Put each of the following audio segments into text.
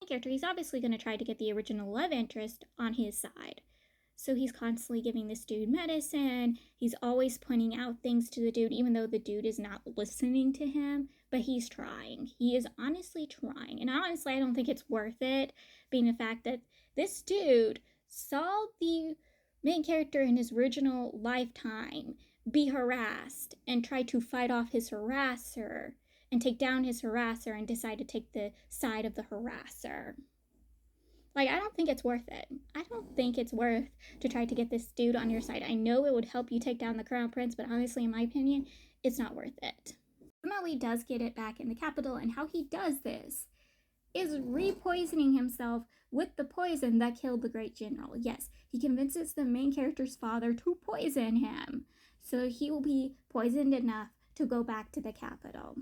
character, he's obviously going to try to get the original love interest on his side. So he's constantly giving this dude medicine. He's always pointing out things to the dude, even though the dude is not listening to him. But he's trying. He is honestly trying. And honestly, I don't think it's worth it, being the fact that this dude saw the main character in his original lifetime be harassed and try to fight off his harasser and take down his harasser and decide to take the side of the harasser. Like, I don't think it's worth it. I don't think it's worth to try to get this dude on your side. I know it would help you take down the Crown Prince, but honestly, in my opinion, it's not worth it. Melly does get it back in the capital, and how he does this is re-poisoning himself with the poison that killed the great general. Yes, he convinces the main character's father to poison him, so he will be poisoned enough to go back to the capital.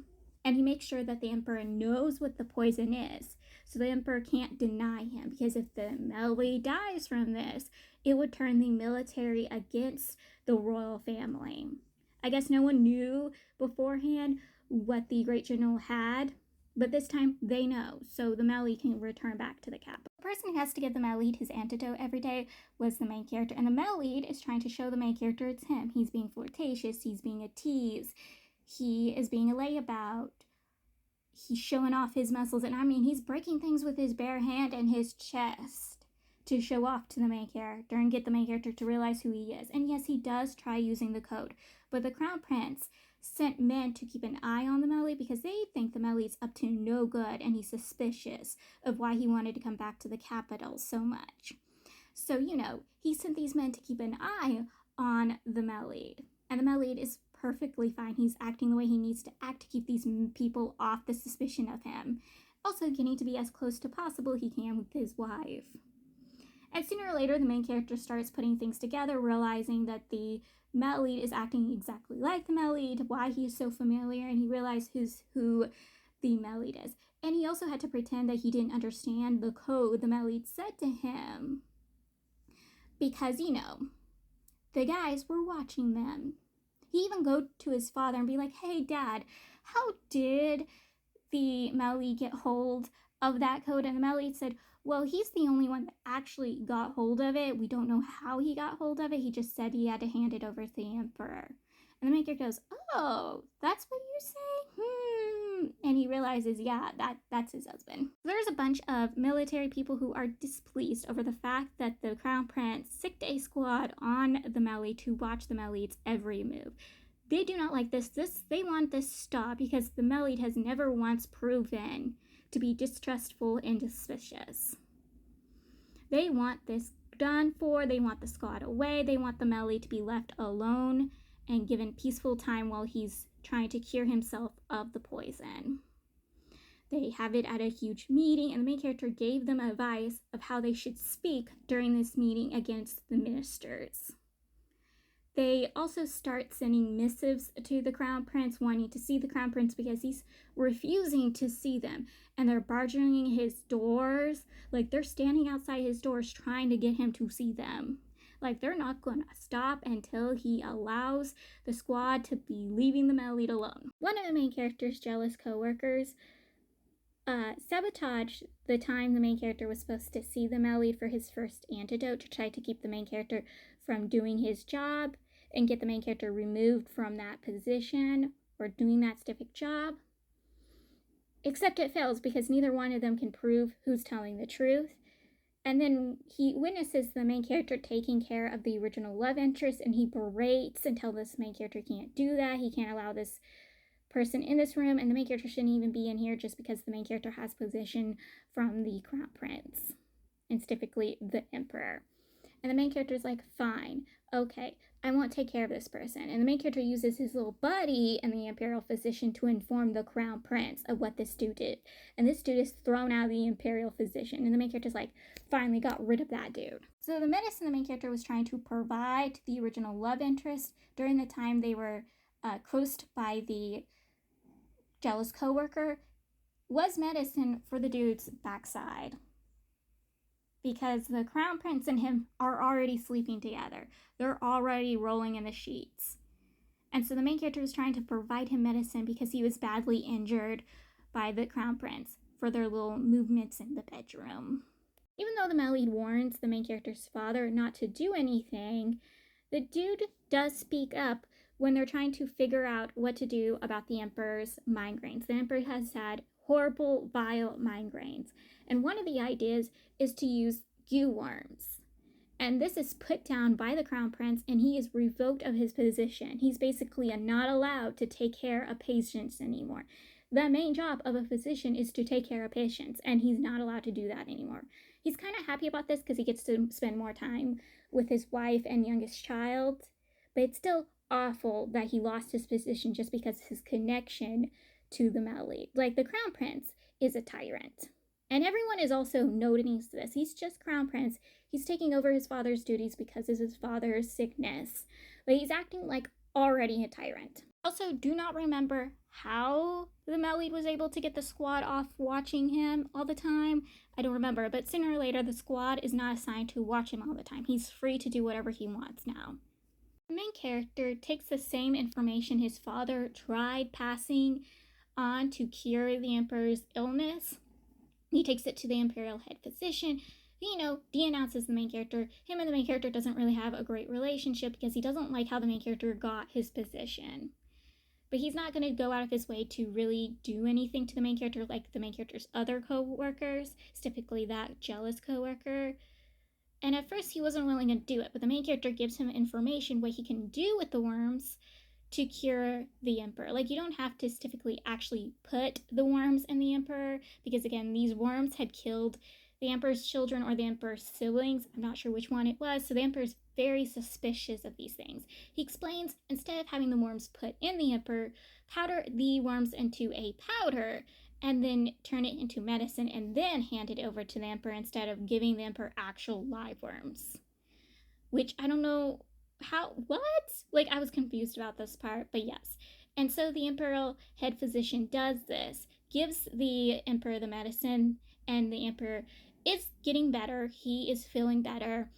And he makes sure that the emperor knows what the poison is, so the emperor can't deny him, because if the Melly dies from this, it would turn the military against the royal family. I guess no one knew beforehand what the great general had, but this time they know, so the Melly can return back to the capital. The person who has to give the Melly his antidote every day was the main character, and the Melly is trying to show the main character it's him. He's being flirtatious, he's being a tease, he is being a layabout, he's showing off his muscles, and I mean, he's breaking things with his bare hand and his chest to show off to the main character and get the main character to realize who he is. And yes, he does try using the code, but the Crown Prince sent men to keep an eye on the Melly because they think the Melly's up to no good, and he's suspicious of why he wanted to come back to the capital so much. So, he sent these men to keep an eye on the Melly, and the Melly is perfectly fine. He's acting the way he needs to act to keep these people off the suspicion of him. Also getting to be as close to possible he can with his wife. And sooner or later, the main character starts putting things together, realizing that the Melly is acting exactly like the Melly, why he is so familiar, and he realizes who the Melly is. And he also had to pretend that he didn't understand the code the Melly said to him, because, the guys were watching them. He even go to his father and be like, hey, Dad, how did the Melly get hold of that code? And the Melly said, well, he's the only one that actually got hold of it. We don't know how he got hold of it. He just said he had to hand it over to the emperor. And the main character goes, oh, that's what you say? And he realizes, yeah, that's his husband. There's a bunch of military people who are displeased over the fact that the Crown Prince sicked a squad on the Melly to watch the Melly's every move. They do not like this. They want this stopped because the Melly has never once proven to be distrustful and suspicious. They want this done for. They want the squad away. They want the Melly to be left alone and given peaceful time while he's trying to cure himself of the poison. They have it at a huge meeting, and the main character gave them advice of how they should speak during this meeting against the ministers. They also start sending missives to the Crown Prince, wanting to see the Crown Prince because he's refusing to see them. And they're barging his doors. Like, they're standing outside his doors trying to get him to see them. Like, they're not going to stop until he allows the squad to be leaving the Melly alone. One of the main character's jealous co-workers sabotaged the time the main character was supposed to see the Melly for his first antidote to try to keep the main character from doing his job and get the main character removed from that position or doing that specific job. Except it fails because neither one of them can prove who's telling the truth. And then he witnesses the main character taking care of the original love interest, and he berates and tells this main character can't do that. He can't allow this person in this room, and the main character shouldn't even be in here just because the main character has possession from the Crown Prince, and specifically the Emperor. And the main character is like, fine, okay, I won't take care of this person. And the main character uses his little buddy and the Imperial Physician to inform the Crown Prince of what this dude did. And this dude is thrown out of the Imperial Physician. And the main character's like, finally got rid of that dude. So the medicine the main character was trying to provide to the original love interest during the time they were coached by the jealous coworker was medicine for the dude's backside. Because the Crown Prince and him are already sleeping together. They're already rolling in the sheets. And so the main character was trying to provide him medicine because he was badly injured by the Crown Prince. for their little movements in the bedroom. Even though the male lead warns the main character's father not to do anything, the dude does speak up when they're trying to figure out what to do about the Emperor's migraines. The Emperor has had horrible, vile migraines, and one of the ideas is to use goo worms. And this is put down by the Crown Prince, and he is revoked of his position. He's basically not allowed to take care of patients anymore. The main job of a physician is to take care of patients, and he's not allowed to do that anymore. He's kind of happy about this because he gets to spend more time with his wife and youngest child, but it's still awful that he lost his position just because of his connection to the male lead. Like, the Crown Prince is a tyrant. And everyone is also noting this. He's just Crown Prince. He's taking over his father's duties because of his father's sickness. But he's acting like already a tyrant. Also, do not remember how the male lead was able to get the squad off watching him all the time. I don't remember, but sooner or later, the squad is not assigned to watch him all the time. He's free to do whatever he wants now. The main character takes the same information his father tried passing on to cure the Emperor's illness. He takes it to the Imperial head physician. De-announces the main character. Him and the main character doesn't really have a great relationship because he doesn't like how the main character got his position. But he's not going to go out of his way to really do anything to the main character like the main character's other co-workers. It's typically that jealous co-worker. And at first he wasn't willing to do it, but the main character gives him information what he can do with the worms to cure the Emperor. Like, you don't have to typically actually put the worms in the Emperor, because again, these worms had killed the Emperor's children or the Emperor's siblings. I'm not sure which one it was, so the Emperor's very suspicious of these things. He explains, instead of having the worms put in the Emperor, powder the worms into a powder and then turn it into medicine and then hand it over to the Emperor instead of giving the Emperor actual live worms. Which, I don't know what? Like, I was confused about this part, but yes. And so the Imperial head physician does this, gives the Emperor the medicine, and the Emperor is getting better. He is feeling better.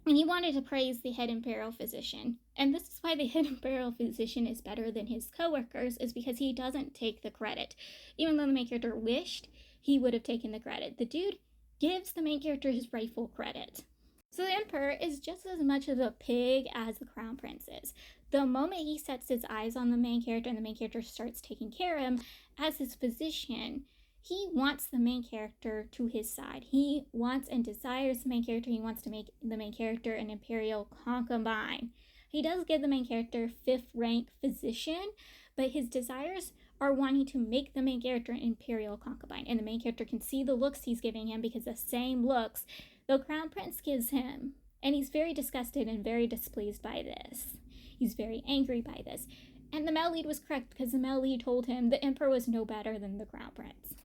And he wanted to praise the head Imperial physician. And this is why the head Imperial physician is better than his co-workers, is because he doesn't take the credit. Even though the main character wished he would have taken the credit, the dude gives the main character his rightful credit. So the Emperor is just as much of a pig as the Crown Prince is. The moment he sets his eyes on the main character and the main character starts taking care of him as his physician, he wants the main character to his side. He wants and desires the main character. He wants to make the main character an Imperial concubine. He does give the main character 5th rank physician, but his desires are wanting to make the main character an Imperial concubine. And the main character can see the looks he's giving him, because the same looks the Crown Prince gives him. And he's very disgusted and very displeased by this. He's very angry by this. And the male lead was correct, because the male lead told him the Emperor was no better than the Crown Prince.